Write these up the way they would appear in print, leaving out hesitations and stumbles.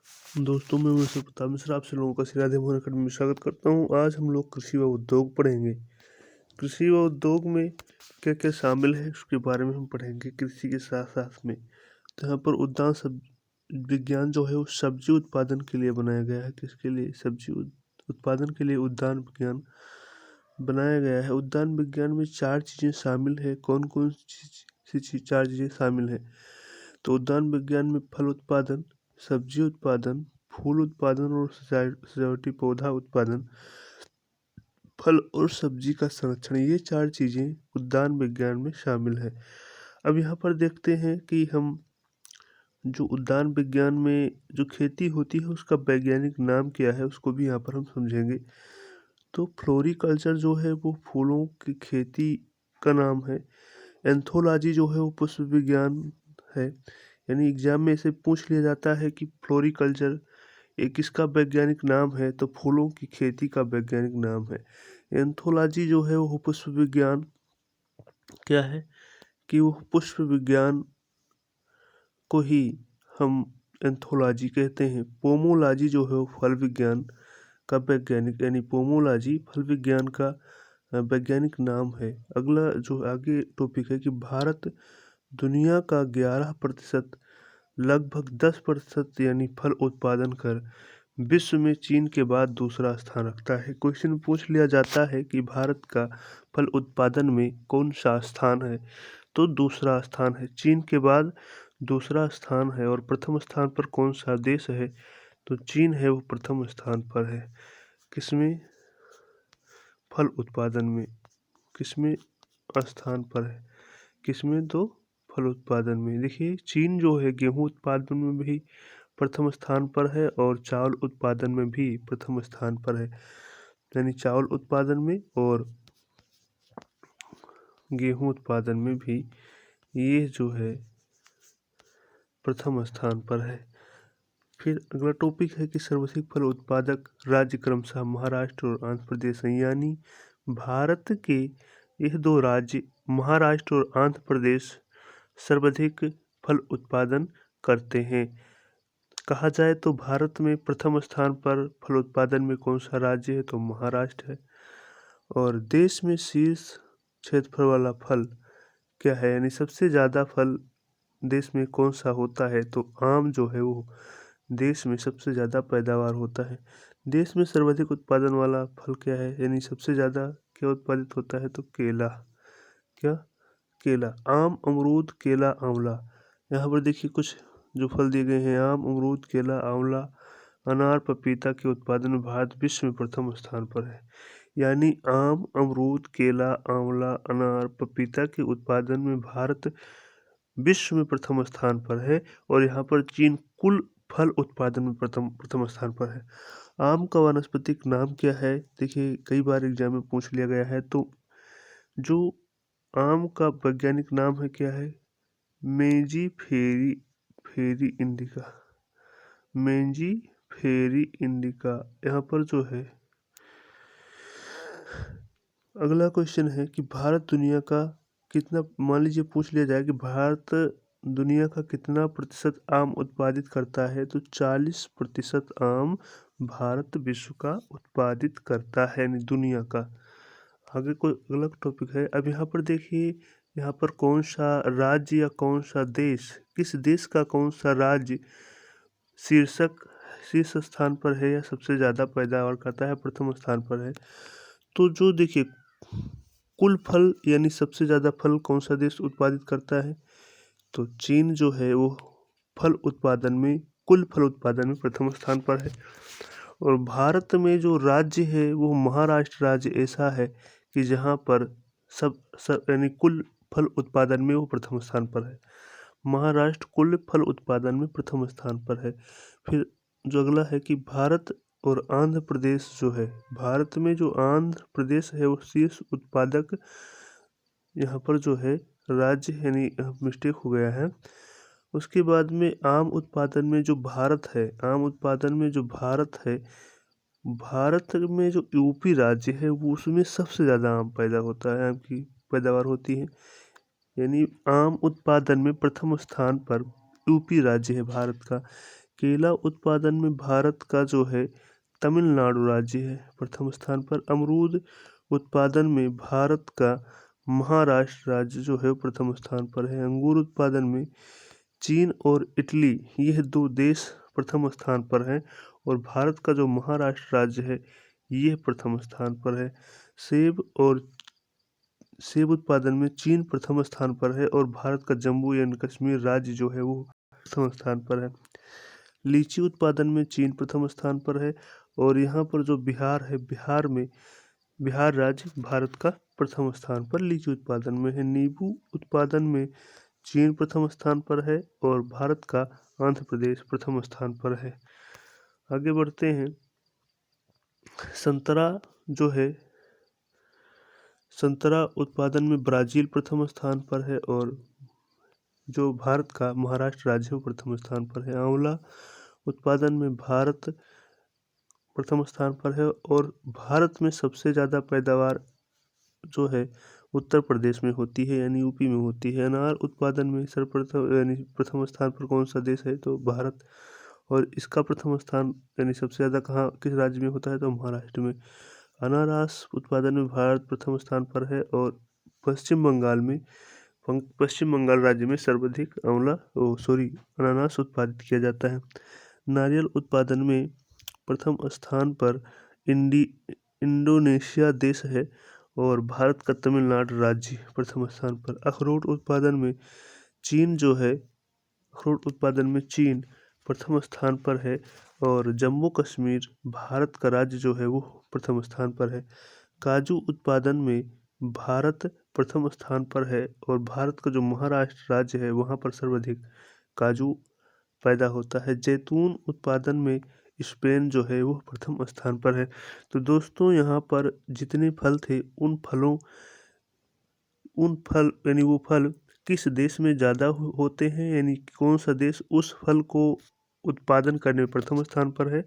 दोस्तों, मैं मिस्टर प्रताप मिश्रा आप लोगों का श्री राधे मोहन अकेडमी में स्वागत करता हूँ। आज हम लोग कृषि व उद्योग पढ़ेंगे। कृषि व उद्योग में क्या क्या शामिल है उसके बारे में हम पढ़ेंगे। कृषि के साथ साथ में तो यहाँ पर उद्यान सब विज्ञान जो है वो सब्जी उत्पादन के लिए बनाया गया है। किसके लिए? सब्जी उत्पादन के लिए उद्यान विज्ञान बनाया गया है। उद्यान विज्ञान में 4 चीज़ें शामिल है। कौन कौन सी 4 चीज़ें शामिल है? तो उद्यान विज्ञान में फल उत्पादन, सब्जी उत्पादन, फूल उत्पादन और सजावटी पौधा उत्पादन, फल और सब्जी का संरक्षण, ये 4 चीज़ें उद्यान विज्ञान में शामिल है। अब यहाँ पर देखते हैं कि हम जो उद्यान विज्ञान में जो खेती होती है उसका वैज्ञानिक नाम क्या है उसको भी यहाँ पर हम समझेंगे। तो फ्लोरिकल्चर जो है वो फूलों की खेती का नाम है। एंथोलॉजी जो है वो पुष्प विज्ञान है। यानी एग्जाम में इसे पूछ लिया जाता है कि फ्लोरिकल्चर ये किसका वैज्ञानिक नाम है, तो फूलों की खेती का वैज्ञानिक नाम है। एंथोलॉजी जो है वो पुष्प विज्ञान क्या है कि वो पुष्प विज्ञान को ही हम एंथोलॉजी कहते हैं। पोमोलॉजी जो है वो फल विज्ञान का वैज्ञानिक यानी पोमोलॉजी फल विज्ञान का वैज्ञानिक नाम है। अगला जो आगे टॉपिक है कि भारत दुनिया का 11% लगभग 10% यानी फल उत्पादन कर विश्व में चीन के बाद दूसरा स्थान रखता है। क्वेश्चन पूछ लिया जाता है कि भारत का फल उत्पादन में कौन सा स्थान है, तो दूसरा स्थान है। चीन के बाद दूसरा स्थान है। और प्रथम स्थान पर कौन सा देश है, तो चीन है, वो प्रथम स्थान पर है। किसमें? फल उत्पादन में। किसमें स्थान पर है? किसमें? तो फल उत्पादन में। देखिए चीन जो है गेहूं उत्पादन में भी प्रथम स्थान पर है और चावल उत्पादन में भी प्रथम स्थान पर है। यानी चावल उत्पादन में और गेहूं उत्पादन में भी ये जो है प्रथम स्थान पर है। फिर अगला टॉपिक है कि सर्वाधिक फल उत्पादक राज्य क्रमशः महाराष्ट्र और आंध्र प्रदेश हैं। यानी भारत के यह 2 राज्य महाराष्ट्र और आंध्र प्रदेश सर्वाधिक फल उत्पादन करते हैं। कहा जाए तो भारत में प्रथम स्थान पर फल उत्पादन में कौन सा राज्य है, तो महाराष्ट्र है। और देश में शीर्ष क्षेत्रफल वाला फल क्या है, यानी सबसे ज़्यादा फल देश में कौन सा होता है, तो आम जो है वो देश में सबसे ज़्यादा पैदावार होता है। देश में सर्वाधिक उत्पादन वाला फल क्या है, यानी सबसे ज़्यादा क्या उत्पादित होता है, तो केला। क्या? केला। आम, अमरूद, केला, आंवला। यहाँ पर देखिए कुछ जो फल दिए गए हैं, आम, अमरूद, केला, आंवला, अनार, पपीता के उत्पादन में भारत विश्व में प्रथम स्थान पर है। यानी आम, अमरूद, केला, आंवला, अनार, पपीता के उत्पादन में भारत विश्व में प्रथम स्थान पर है। और यहाँ पर चीन कुल फल उत्पादन में प्रथम स्थान पर है। आम का वानस्पतिक नाम क्या है? देखिए कई बार एग्जाम में पूछ लिया गया है। तो जो आम का वैज्ञानिक नाम है क्या है? मेंजी फेरी इंडिका। मेंजी फेरी इंडिका। यहाँ पर जो है अगला क्वेश्चन है कि भारत दुनिया का कितना, मान लीजिए पूछ लिया जाए कि भारत दुनिया का कितना प्रतिशत आम उत्पादित करता है, तो 40% आम भारत विश्व का उत्पादित करता है, यानी दुनिया का। आगे कोई अगला टॉपिक है। अब यहाँ पर देखिए, यहाँ पर कौन सा राज्य या कौन सा देश, किस देश का कौन सा राज्य शीर्ष स्थान पर है या सबसे ज़्यादा पैदावार करता है, प्रथम स्थान पर है। तो जो देखिए कुल फल यानी सबसे ज़्यादा फल कौन सा देश उत्पादित करता है, तो चीन जो है वो फल उत्पादन में, कुल फल उत्पादन में प्रथम स्थान पर है। और भारत में जो राज्य है वो महाराष्ट्र राज्य ऐसा है कि जहाँ पर सब यानी कुल फल उत्पादन में वो प्रथम स्थान पर है। महाराष्ट्र कुल फल उत्पादन में प्रथम स्थान पर है। फिर जो अगला है कि भारत और आंध्र प्रदेश जो है, भारत में जो आंध्र प्रदेश है वो शीर्ष उत्पादक यहाँ पर जो है राज्य, यानी मिस्टेक हो गया है। उसके बाद में आम उत्पादन में जो भारत है, आम उत्पादन में जो भारत है, भारत में जो यूपी राज्य है वो उसमें सबसे ज़्यादा आम पैदा होता है, आम की पैदावार होती है। यानी आम उत्पादन में प्रथम स्थान पर यूपी राज्य है भारत का। केला उत्पादन में भारत का जो है तमिलनाडु राज्य है प्रथम स्थान पर। अमरूद उत्पादन में भारत का महाराष्ट्र राज्य जो है प्रथम स्थान पर है। अंगूर उत्पादन में चीन और इटली यह 2 देश प्रथम स्थान पर हैं और भारत का जो महाराष्ट्र राज्य है यह प्रथम स्थान पर है। सेब उत्पादन में चीन प्रथम स्थान पर है और भारत का जम्मू एंड कश्मीर राज्य जो है वो प्रथम स्थान पर है। लीची उत्पादन में चीन प्रथम स्थान पर है और यहाँ पर जो बिहार है, बिहार राज्य भारत का प्रथम स्थान पर लीची उत्पादन में है। नींबू उत्पादन में चीन प्रथम स्थान पर है और भारत का आंध्र प्रदेश प्रथम स्थान पर है। आगे बढ़ते हैं। संतरा उत्पादन में ब्राज़ील प्रथम स्थान पर है और जो भारत का महाराष्ट्र राज्य है प्रथम स्थान पर है। आंवला उत्पादन में भारत प्रथम स्थान पर है और भारत में सबसे ज़्यादा पैदावार जो है उत्तर प्रदेश में होती है यानी यूपी में होती है। अनार उत्पादन में सर्वप्रथम यानी प्रथम स्थान पर कौन सा देश है तो भारत, और इसका प्रथम स्थान यानी सबसे ज़्यादा कहाँ किस राज्य में होता है तो महाराष्ट्र में। अनारस उत्पादन में भारत प्रथम स्थान पर है और पश्चिम बंगाल राज्य में सर्वाधिक अनानास उत्पादित किया जाता है। नारियल उत्पादन में प्रथम स्थान पर इंडोनेशिया देश है और भारत का तमिलनाडु राज्य प्रथम स्थान पर। अखरोट उत्पादन में चीन प्रथम स्थान पर है और जम्मू कश्मीर भारत का राज्य जो है वो प्रथम स्थान पर है। काजू उत्पादन में भारत प्रथम स्थान पर है और भारत का जो महाराष्ट्र राज्य है वहाँ पर सर्वाधिक काजू पैदा होता है। जैतून उत्पादन में स्पेन जो है वो प्रथम स्थान पर है। तो दोस्तों यहाँ पर जितने फल थे उन फल यानी वो फल किस देश में ज़्यादा होते हैं यानी कौन सा देश उस फल को उत्पादन करने में प्रथम स्थान पर है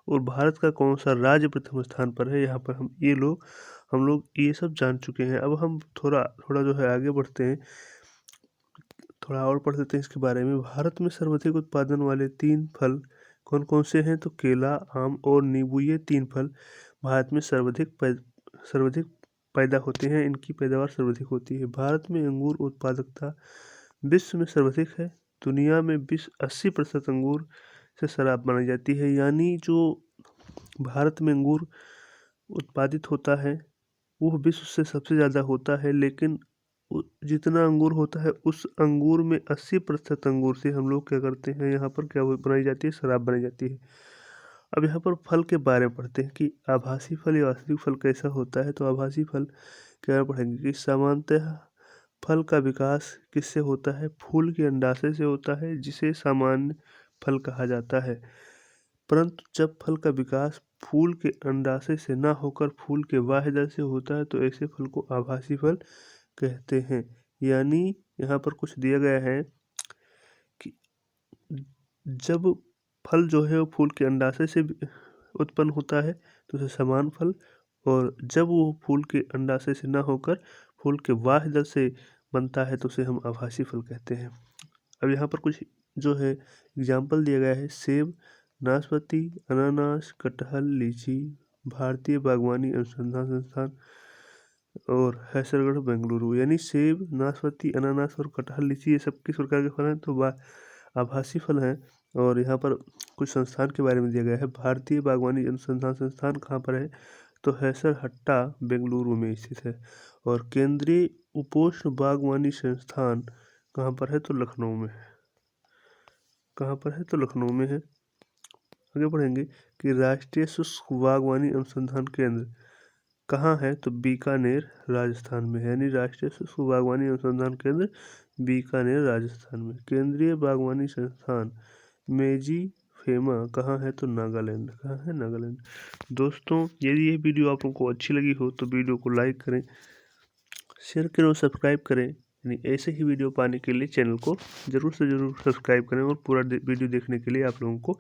और भारत का कौन सा राज्य प्रथम स्थान पर है, यहाँ पर हम लोग ये सब जान चुके हैं। अब हम थोड़ा जो है आगे बढ़ते हैं, थोड़ा और पढ़ लेते हैं इसके बारे में। भारत में सर्वाधिक उत्पादन वाले 3 फल कौन कौन से हैं तो केला, आम और नींबू, ये 3 फल भारत में सर्वाधिक पैदा होते हैं, इनकी पैदावार सर्वाधिक होती है। भारत में अंगूर उत्पादकता विश्व में सर्वाधिक है। दुनिया में 80% अंगूर से शराब बनाई जाती है, यानी जो भारत में अंगूर उत्पादित होता है वो विश्व से सबसे ज़्यादा होता है, लेकिन जितना अंगूर होता है उस अंगूर में 80% अंगूर से हम लोग क्या करते हैं, यहाँ पर क्या बनाई जाती है, शराब बनाई जाती है। अब यहाँ पर फल के बारे में पढ़ते हैं कि आभासी फल या वास्तविक फल कैसा होता है। तो आभासी फल क्या पढ़ेंगे कि सामान्यतः फल का विकास किससे होता है, फूल के अंडाशय से होता है जिसे सामान्य फल कहा जाता है। परंतु जब फल का विकास फूल के अंडाशय से ना होकर फूल के बाह्य दल से होता है तो ऐसे फल को आभासी फल कहते हैं। यानी यहाँ पर कुछ दिया गया है कि जब फल जो है वो फूल के अंडाशय से उत्पन्न होता है तो उसे समान फल, और जब वो फूल के अंडाशय से ना होकर फूल के बाह्य दल से बनता है तो उसे हम आभासी फल कहते हैं। अब यहाँ पर कुछ जो है एग्जाम्पल दिया गया है। सेब, नाशपाती, अनानास, कटहल, लीची, भारतीय बागवानी अनुसंधान संस्थान और हैसरगढ़ बेंगलुरु। यानी सेब, नाशपाती, अनानास और कटहल, लीची ये सब किस प्रकार के फल हैं तो आभासी फल हैं। और यहाँ पर कुछ संस्थान के बारे में दिया गया है। भारतीय बागवानी अनुसंधान संस्थान कहाँ पर है तो हैसरहट्टा बेंगलुरु में स्थित है। और केंद्रीय उपोष्ण बागवानी संस्थान कहाँ पर है तो लखनऊ में है। आगे बढ़ेंगे कि राष्ट्रीय शुष्क बागवानी अनुसंधान केंद्र कहाँ है तो बीकानेर राजस्थान में है। यानी राष्ट्रीय शुष्क बागवानी अनुसंधान केंद्र बीकानेर राजस्थान में। केंद्रीय बागवानी संस्थान मेजी फेमा कहाँ है तो नागालैंड। कहाँ है नागालैंड। दोस्तों यदि ये वीडियो आप लोगों को अच्छी लगी हो तो वीडियो को लाइक करें, शेयर करें और सब्सक्राइब करें। यानी ऐसे ही वीडियो पाने के लिए चैनल को ज़रूर से ज़रूर सब्सक्राइब करें और पूरा वीडियो देखने के लिए आप लोगों को